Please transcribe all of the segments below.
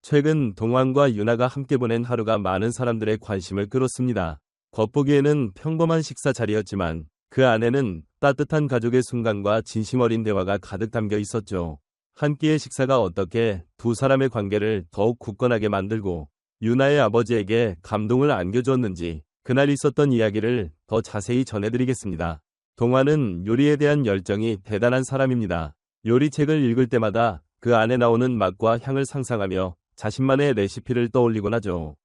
최근 동환과 유나가 함께 보낸 하루가 많은 사람들의 관심을 끌었습니다. 겉보기에는 평범한 식사 자리였지만 그 안에는 따뜻한 가족의 순간과 진심 어린 대화가 가득 담겨 있었죠. 한 끼의 식사가 어떻게 두 사람의 관계를 더욱 굳건하게 만들고 유나의 아버지에게 감동을 안겨주었는지 그날 있었던 이야기를 더 자세히 전해드리겠습니다. 동환은 요리에 대한 열정이 대단한 사람입니다. 요리책을 읽을 때마다 그 안에 나오는 맛과 향을 상상하며 자신만의 레시피를 떠올리곤 하죠.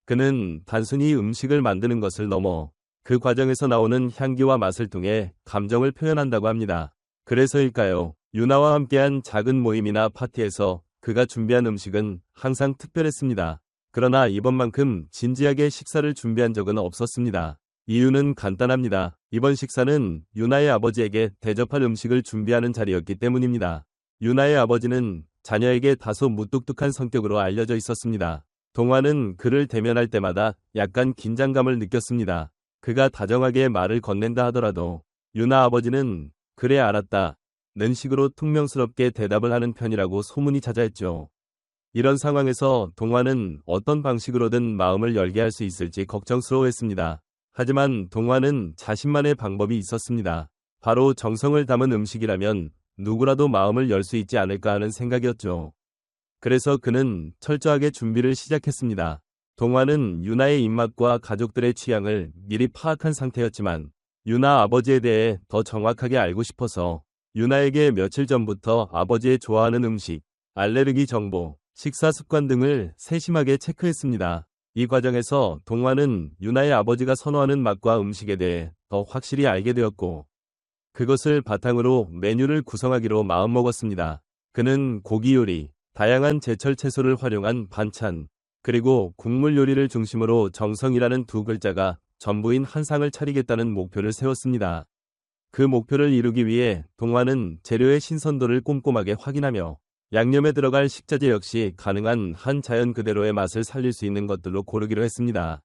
그는 단순히 음식을 만드는 것을 넘어 그 과정에서 나오는 향기와 맛을 통해 감정을 표현한다고 합니다. 그래서일까요? 유나와 함께한 작은 모임이나 파티에서 그가 준비한 음식은 항상 특별했습니다. 그러나 이번만큼 진지하게 식사를 준비한 적은 없었습니다. 이유는 간단합니다. 이번 식사는 유나의 아버지에게 대접할 음식을 준비하는 자리였기 때문입니다. 유나의 아버지는 자녀에게 다소 무뚝뚝한 성격으로 알려져 있었습니다. 동환은 그를 대면할 때마다 약간 긴장감을 느꼈습니다. 그가 다정하게 말을 건넨다 하더라도 유나 아버지는 그래 알았다 는 식으로 퉁명스럽게 대답을 하는 편이라고 소문이 자자했죠. 이런 상황에서 동환은 어떤 방식으로든 마음을 열게 할 수 있을지 걱정스러워했습니다. 하지만 동환은 자신만의 방법이 있었습니다. 바로 정성을 담은 음식이라면 누구라도 마음을 열 수 있지 않을까 하는 생각이었죠. 그래서 그는 철저하게 준비를 시작했습니다. 동환은 유나의 입맛과 가족들의 취향을 미리 파악한 상태였지만 유나 아버지에 대해 더 정확하게 알고 싶어서 유나에게 며칠 전부터 아버지의 좋아하는 음식, 알레르기 정보, 식사 습관 등을 세심하게 체크했습니다. 이 과정에서 동환은 유나의 아버지가 선호하는 맛과 음식에 대해 더 확실히 알게 되었고 그것을 바탕으로 메뉴를 구성하기로 마음먹었습니다. 그는 고기 요리, 다양한 제철 채소를 활용한 반찬, 그리고 국물 요리를 중심으로 정성이라는 두 글자가 전부인 한 상을 차리겠다는 목표를 세웠습니다. 그 목표를 이루기 위해 동환은 재료의 신선도를 꼼꼼하게 확인하며 양념에 들어갈 식자재 역시 가능한 한 자연 그대로의 맛을 살릴 수 있는 것들로 고르기로 했습니다.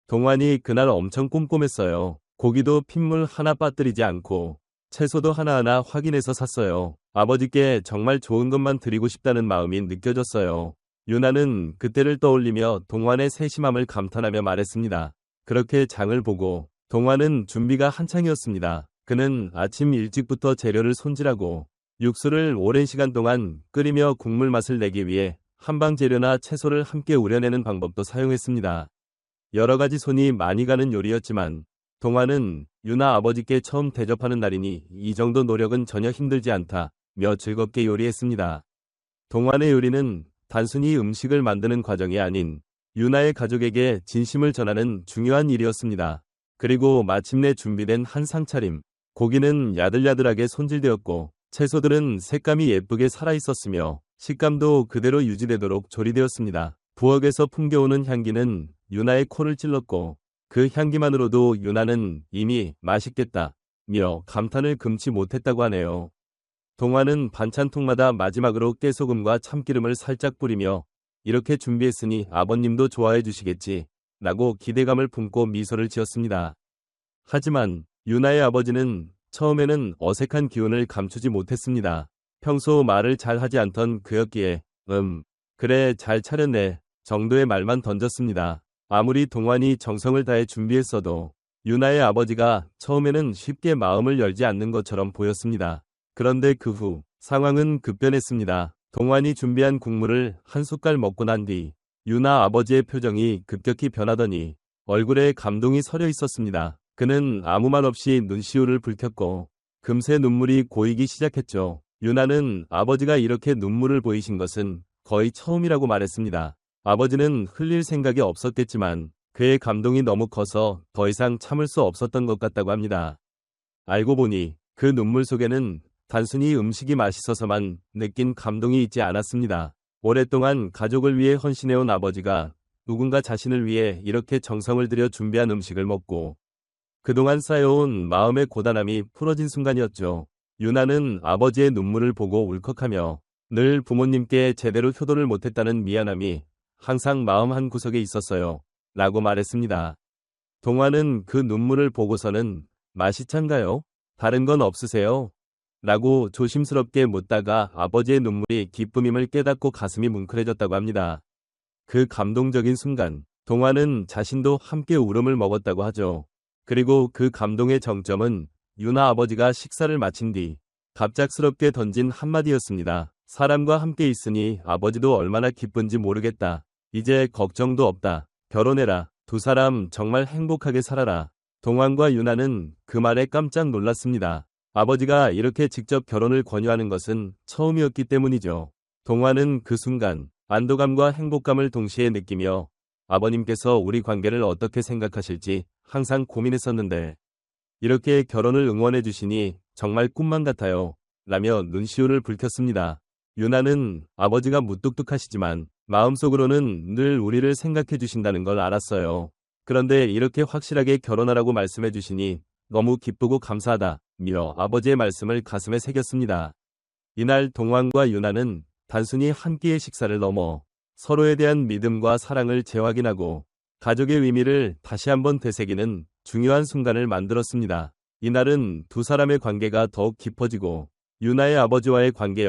동환이 그날 엄청 꼼꼼했어요. 고기도 핏물 하나 빠뜨리지 않고 채소도 하나하나 확인해서 샀어요. 아버지께 정말 좋은 것만 드리고 싶다는 마음이 느껴졌어요. 유나는 그때를 떠올리며 동환의 세심함을 감탄하며 말했습니다. 그렇게 장을 보고 동환은 준비가 한창이었습니다. 그는 아침 일찍부터 재료를 손질하고 육수를 오랜 시간 동안 끓이며 국물 맛을 내기 위해 한방 재료나 채소를 함께 우려내는 방법도 사용했습니다. 여러 가지 손이 많이 가는 요리였지만 동환은 유나 아버지께 처음 대접하는 날이니 이 정도 노력은 전혀 힘들지 않다며 즐겁게 요리했습니다. 동환의 요리는 단순히 음식을 만드는 과정이 아닌 유나의 가족에게 진심을 전하는 중요한 일이었습니다. 그리고 마침내 준비된 한 상차림. 고기는 야들야들하게 손질되었고 채소들은 색감이 예쁘게 살아있었으며 식감도 그대로 유지되도록 조리되었습니다. 부엌에서 풍겨오는 향기는 유나의 코를 찔렀고 그 향기만으로도 유나는 이미 맛있겠다며 감탄을 금치 못했다고 하네요. 동환은 반찬통마다 마지막으로 깨소금과 참기름을 살짝 뿌리며 이렇게 준비했으니 아버님도 좋아해 주시겠지 라고 기대감을 품고 미소를 지었습니다. 하지만 유나의 아버지는 처음에는 어색한 기운을 감추지 못했습니다. 평소 말을 잘 하지 않던 그였기에 그래 잘 차렸네 정도의 말만 던졌습니다. 아무리 동환이 정성을 다해 준비했어도 유나의 아버지가 처음에는 쉽게 마음을 열지 않는 것처럼 보였습니다. 그런데 그 후 상황은 급변했습니다. 동환이 준비한 국물을 한 숟갈 먹고 난 뒤 유나 아버지의 표정이 급격히 변하더니 얼굴에 감동이 서려 있었습니다. 그는 아무 말 없이 눈시울을 붉혔고 금세 눈물이 고이기 시작했죠. 유나는 아버지가 이렇게 눈물을 보이신 것은 거의 처음이라고 말했습니다. 아버지는 흘릴 생각이 없었겠지만 그의 감동이 너무 커서 더 이상 참을 수 없었던 것 같다고 합니다. 알고 보니 그 눈물 속에는 단순히 음식이 맛있어서만 느낀 감동이 있지 않았습니다. 오랫동안 가족을 위해 헌신해온 아버지가 누군가 자신을 위해 이렇게 정성을 들여 준비한 음식을 먹고 그동안 쌓여온 마음의 고단함이 풀어진 순간이었죠. 유나는 아버지의 눈물을 보고 울컥하며 늘 부모님께 제대로 효도를 못했다는 미안함이 항상 마음 한구석에 있었어요. 라고 말했습니다. 동환은 그 눈물을 보고서는 맛이 찬가요? 다른 건 없으세요? 라고 조심스럽게 묻다가 아버지의 눈물이 기쁨임을 깨닫고 가슴이 뭉클해졌다고 합니다. 그 감동적인 순간, 동화는 자신도 함께 울음을 먹었다고 하죠. 그리고 그 감동의 정점은 유나 아버지가 식사를 마친 뒤 갑작스럽게 던진 한마디였습니다. 사람과 함께 있으니 아버지도 얼마나 기쁜지 모르겠다. 이제 걱정도 없다. 결혼해라. 두 사람 정말 행복하게 살아라. 동환과 유나는 그 말에 깜짝 놀랐습니다. 아버지가 이렇게 직접 결혼을 권유하는 것은 처음이었기 때문이죠. 동환은 그 순간 안도감과 행복감을 동시에 느끼며 아버님께서 우리 관계를 어떻게 생각하실지 항상 고민했었는데 이렇게 결혼을 응원해 주시니 정말 꿈만 같아요. 라며 눈시울을 붉혔습니다. 유나는 아버지가 무뚝뚝하시지만 마음속으로는 늘 우리를 생각해 주신다는 걸 알았어요. 그런데 이렇게 확실하게 결혼하라고 말씀해 주시니 너무 기쁘고 감사하다. 며 아버지의 말씀을 가슴에 새겼습니다. 이날 동환과 유나는 단순히 한 끼의 식사를 넘어 서로에 대한 믿음과 사랑을 재확인하고 가족의 의미를 다시 한번 되새기는 중요한 순간을 만들었습니다. 이날은 두 사람의 관계가 더욱 깊어지고 유나의 아버지와의 관계 역시